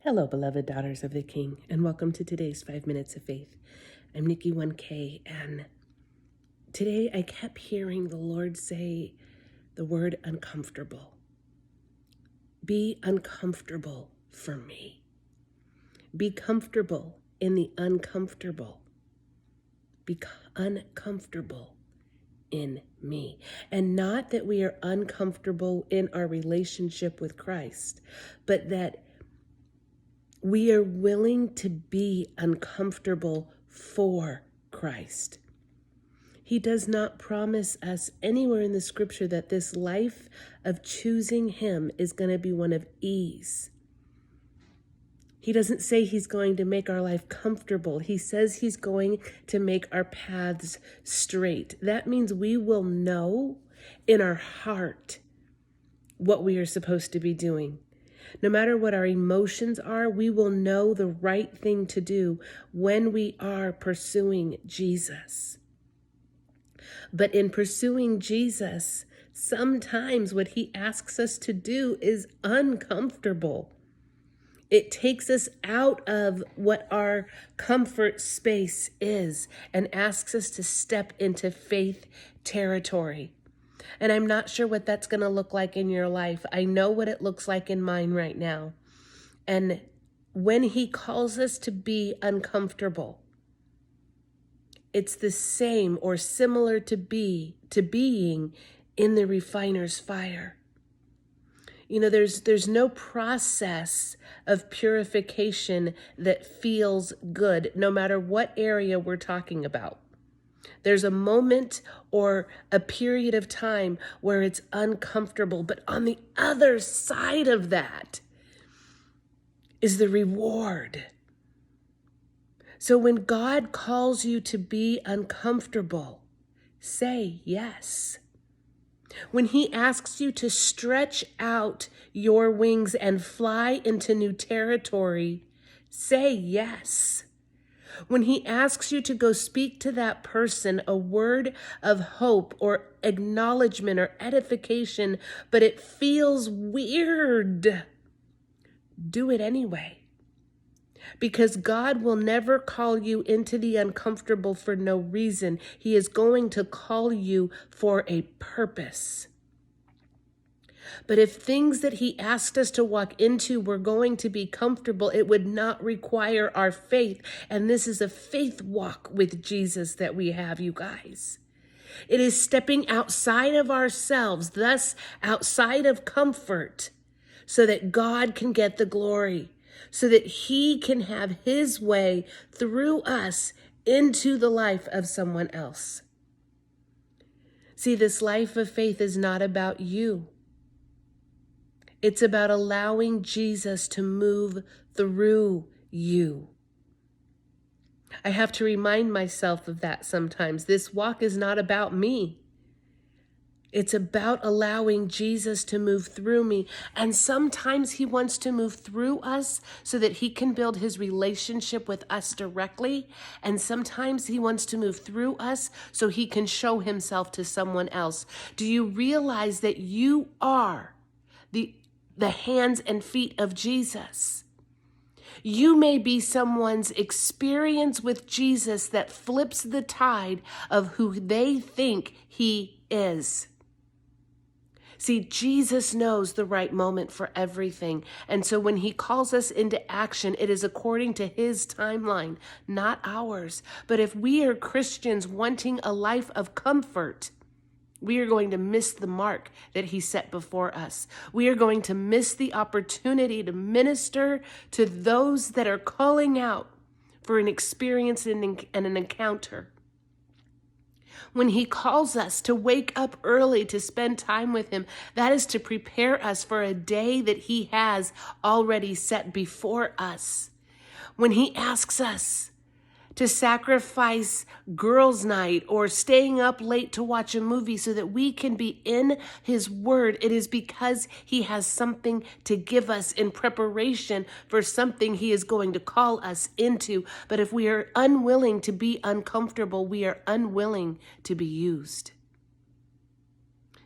Hello, beloved daughters of the King, and welcome to today's 5 Minutes of Faith. I'm Nikki 1K, and today I kept hearing the Lord say the word uncomfortable. Be uncomfortable for me. Be comfortable in the uncomfortable. Be uncomfortable in me. And not that we are uncomfortable in our relationship with Christ, but that we are willing to be uncomfortable for Christ. He does not promise us anywhere in the scripture that this life of choosing Him is going to be one of ease. He doesn't say He's going to make our life comfortable. He says He's going to make our paths straight. That means we will know in our heart what we are supposed to be doing. No matter what our emotions are, we will know the right thing to do when we are pursuing Jesus. But in pursuing Jesus, sometimes what He asks us to do is uncomfortable. It takes us out of what our comfort space is and asks us to step into faith territory. And I'm not sure what that's going to look like in your life. I know what it looks like in mine right now. And when He calls us to be uncomfortable, it's the same or similar to being in the refiner's fire. You know, there's no process of purification that feels good, no matter what area we're talking about. There's a moment or a period of time where it's uncomfortable, but on the other side of that is the reward. So when God calls you to be uncomfortable, say yes. When He asks you to stretch out your wings and fly into new territory, say yes. When He asks you to go speak to that person a word of hope or acknowledgement or edification, but it feels weird, do it anyway. Because God will never call you into the uncomfortable for no reason. He is going to call you for a purpose. But if things that He asked us to walk into were going to be comfortable, it would not require our faith. And this is a faith walk with Jesus that we have, you guys. It is stepping outside of ourselves, thus outside of comfort, so that God can get the glory, so that He can have His way through us into the life of someone else. See, this life of faith is not about you. It's about allowing Jesus to move through you. I have to remind myself of that sometimes. This walk is not about me. It's about allowing Jesus to move through me. And sometimes He wants to move through us so that He can build His relationship with us directly. And sometimes He wants to move through us so He can show Himself to someone else. Do you realize that you are the hands and feet of Jesus? You may be someone's experience with Jesus that flips the tide of who they think He is. See, Jesus knows the right moment for everything. And so when He calls us into action, it is according to His timeline, not ours. But if we are Christians wanting a life of comfort, we are going to miss the mark that He set before us. We are going to miss the opportunity to minister to those that are calling out for an experience and an encounter. When He calls us to wake up early to spend time with Him, that is to prepare us for a day that He has already set before us. When He asks us to sacrifice girls' night or staying up late to watch a movie so that we can be in His Word, it is because He has something to give us in preparation for something He is going to call us into. But if we are unwilling to be uncomfortable, we are unwilling to be used.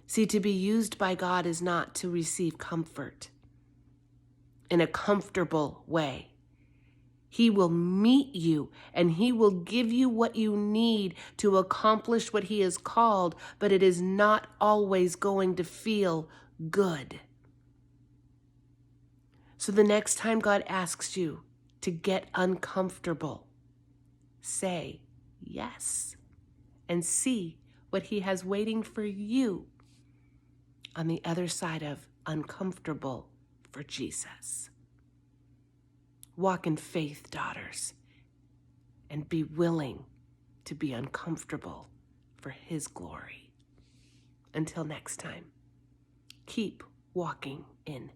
See, to be used by God is not to receive comfort. in a comfortable way. He will meet you and he will give you what you need to accomplish what he has called, but it is not always going to feel good. So the next time God asks you to get uncomfortable, say yes and see what he has waiting for you on the other side of uncomfortable for Jesus. Walk in faith, daughters, and be willing to be uncomfortable for his glory. Until next time, keep walking in